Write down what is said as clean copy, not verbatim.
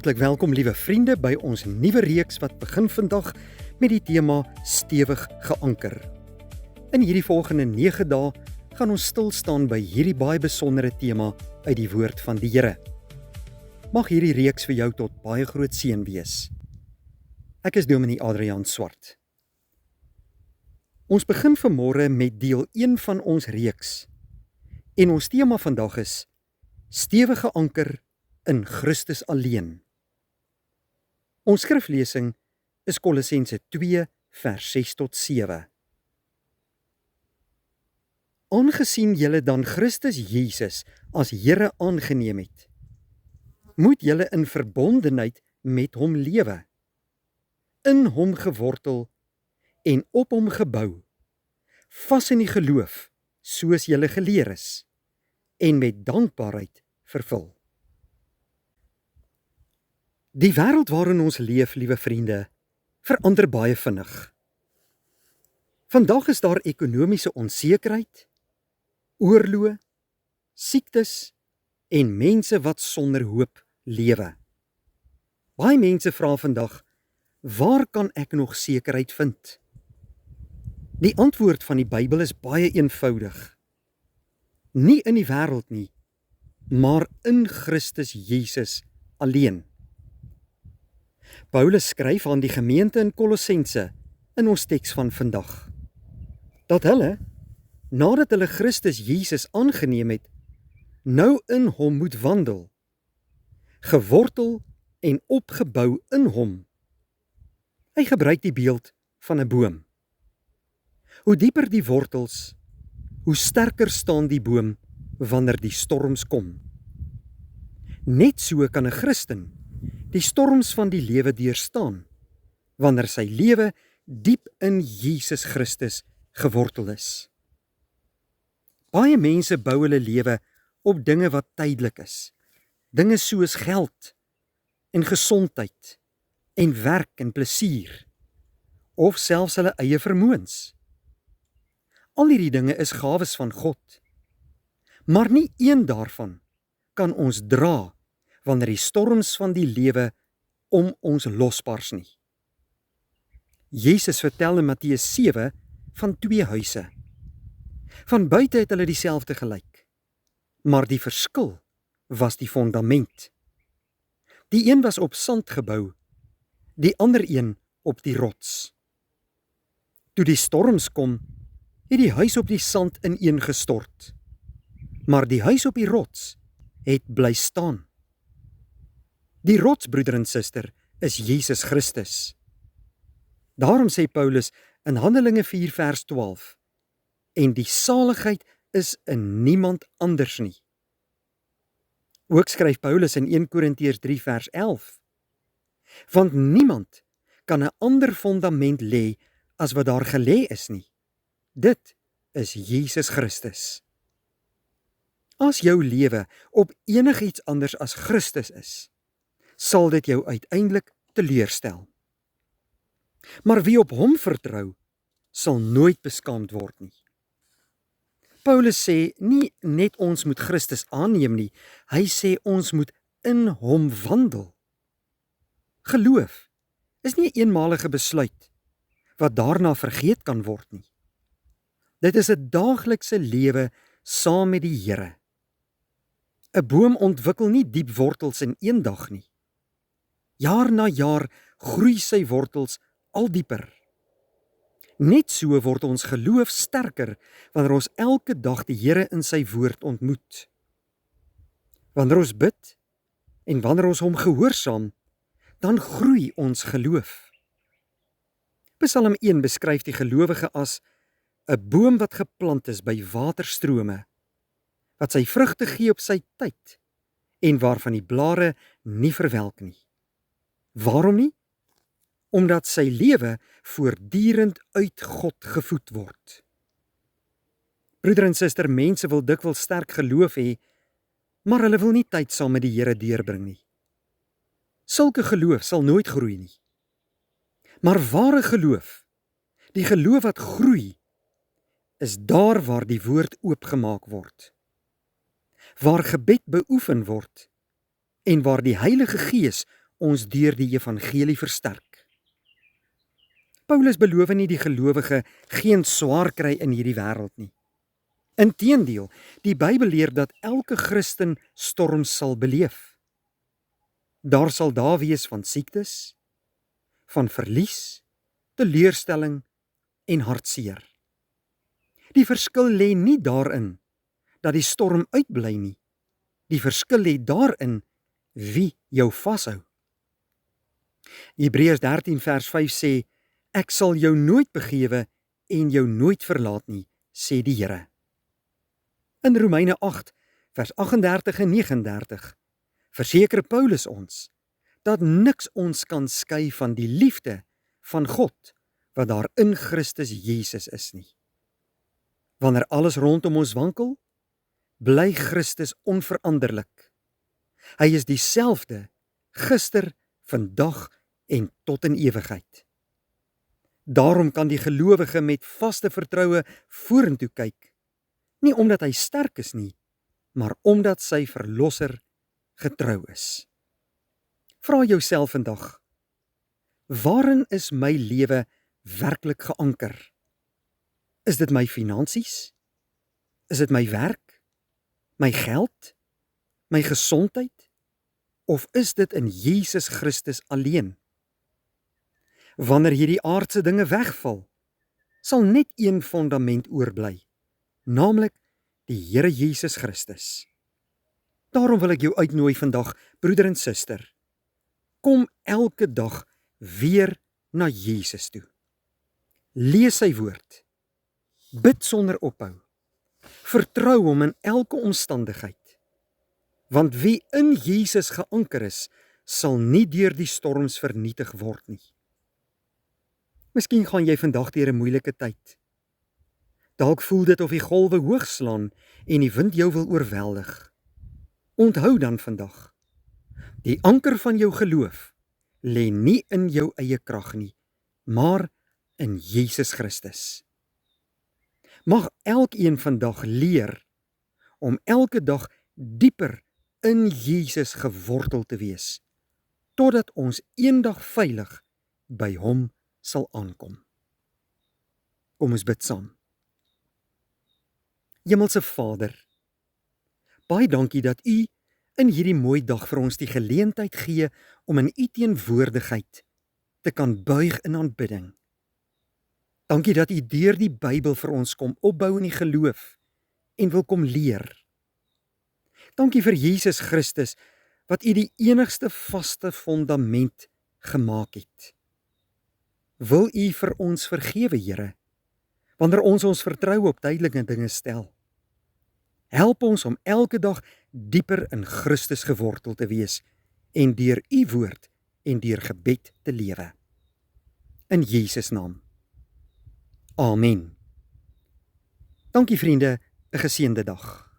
Hartlik welkom liewe vriende by ons nuwe reeks wat begin vandag met die tema stewig geanker. In hierdie volgende 9 dae gaan ons stil staan by hierdie baie besondere tema uit die woord van die Here. Mag hierdie reeks vir jou tot baie groot seën wees. Ek is Dominee Adriaan Swart. Ons begin vanmôre met deel 1 van ons reeks. En ons tema vandag is stewige anker in Christus alleen. Ons skriflesing is Kolossense 2 vers 6 tot 7. Aangesien julle dan Christus Jesus as Here aangeneem het, moet julle in verbondenheid met hom lewe, in hom gewortel en op hom gebou, vas in die geloof, soos julle geleer is, en met dankbaarheid vervul. Die wêreld waarin ons leef, liewe vriende, verander baie vinnig. Vandag is daar ekonomiese onsekerheid, oorloë, siektes en mense wat sonder hoop lewe. Baie mense vra vandag, waar kan ek nog sekerheid vind? Die antwoord van die Bybel is baie eenvoudig. Nie in die wêreld nie, maar in Christus Jesus alleen. Paulus skryf aan die gemeente in Kolossense in ons teks van vandag, dat hulle, nadat hulle Christus Jesus aangeneem het, nou in hom moet wandel, gewortel en opgebou in hom. Hy gebruik die beeld van 'n boom. Hoe dieper die wortels, hoe sterker staan die boom wanneer die storms kom. Net so kan 'n Christen die storms van die lewe deurstaan, wanneer sy lewe diep in Jesus Christus gewortel is. Baie mense bou hulle lewe op dinge wat tydelik is, dinge soos geld en gesondheid en werk en plesier, of selfs hulle eie vermoëns. Al hierdie dinge is gawes van God, maar nie een daarvan kan ons dra wanneer die storms van die lewe om ons losbars nie. Jesus vertel in Matteus 7 van 2 huise. Van buite het hulle dieselfde gelyk, maar die verskil was die fondament. Die een was op sand gebou, die ander een op die rots. Toe die storms kom, het die huis op die sand ineengestort, maar die huis op die rots het bly staan. Die rots, broeder en suster, is Jesus Christus. Daarom sê Paulus in Handelinge 4 vers 12, en die saligheid is in niemand anders nie. Ook skryf Paulus in 1 Korintiërs 3 vers 11, want niemand kan 'n ander fondament lê as wat daar gelê is nie. Dit is Jesus Christus. As jou lewe op enigiets anders as Christus is, sal dit jou uiteindelik teleurstel. Maar wie op hom vertrou, sal nooit beskaamd word nie. Paulus sê nie net ons moet Christus aanneem nie, hy sê ons moet in hom wandel. Geloof is nie 'n eenmalige besluit wat daarna vergeet kan word nie. Dit is 'n daaglikse lewe saam met die Here. 'n Boom ontwikkel nie diep wortels in een dag nie. Jaar na jaar groei sy wortels al dieper. Net so word ons geloof sterker wanneer ons elke dag die Here in sy woord ontmoet. Wanneer ons bid en wanneer ons hom gehoorsaam, dan groei ons geloof. Psalm 1 beskryf die gelowige as 'n boom wat geplant is by waterstrome, wat sy vrugte gee op sy tyd en waarvan die blare nie verwelk nie. Waarom nie? Omdat sy lewe voortdurend uit God gevoed word. Broeder en suster, mense wil dikwels sterk geloof hê, maar hulle wil nie tyd saam met die Here deurbring nie. Sulke geloof sal nooit groei nie. Maar ware geloof, die geloof wat groei, is daar waar die woord oopgemaak word, waar gebed beoefen word en waar die Heilige Gees ons deur die evangelie versterk. Paulus beloof nie die gelowige geen swaar kry in hierdie wêreld nie. Inteendeel, die Bybel leer dat elke Christen storms sal beleef. Daar sal dae wees van siektes, van verlies, teleurstelling en hartseer. Die verskil lê nie daarin dat die storm uitbly nie. Die verskil lê daarin wie jou vashou. Hebreërs 13 vers 5 sê, ek sal jou nooit begewe en jou nooit verlaat nie, sê die Here. In Romeine 8 vers 38 en 39 verseker Paulus ons dat niks ons kan skei van die liefde van God wat daar in Christus Jesus is nie. Wanneer alles rondom ons wankel, bly Christus onveranderlik. Hy is dieselfde gister, vandag en tot in ewigheid. Daarom kan die gelowige met vaste vertroue vorentoe kyk, nie omdat hy sterk is nie, maar omdat sy verlosser getrou is. Vra jouself vandag, waarin is my lewe werklik geanker? Is dit my finansies? Is dit my werk? My geld? My gesondheid? Of is dit in Jesus Christus alleen? Wanneer hierdie aardse dinge wegval, sal net een fundament oorbly, naamlik die Here Jesus Christus. Daarom wil ek jou uitnooi vandag, broeder en suster, kom elke dag weer na Jesus toe. Lees sy woord, bid sonder ophou, vertrou hom in elke omstandigheid, want wie in Jesus geanker is, sal nie deur die storms vernietig word nie. Miskien gaan jy vandag deur 'n moeilike tyd. Dalk voel dit of die golwe hoog slaan en die wind jou wil oorweldig. Onthou dan vandag, die anker van jou geloof lê nie in jou eie krag nie, maar in Jesus Christus. Mag elkeen vandag leer om elke dag dieper in Jesus gewortel te wees, totdat ons eendag veilig by hom sal aankom. Kom ons bid saam. Hemelse Vader, baie dankie dat U in hierdie mooi dag vir ons die geleentheid gee om in U teenwoordigheid te kan buig in aanbidding. Dankie dat U deur die Bybel vir ons kom opbou in die geloof en wil kom leer. Dankie vir Jesus Christus wat U die enigste vaste fundament gemaak het. Wil U vir ons vergewe, Here, wanneer ons vertrou op tydelike dinge stel. Help ons om elke dag dieper in Christus gewortel te wees en deur U woord en deur gebed te lewe. In Jesus naam. Amen. Dankie vriende, 'n geseënde dag.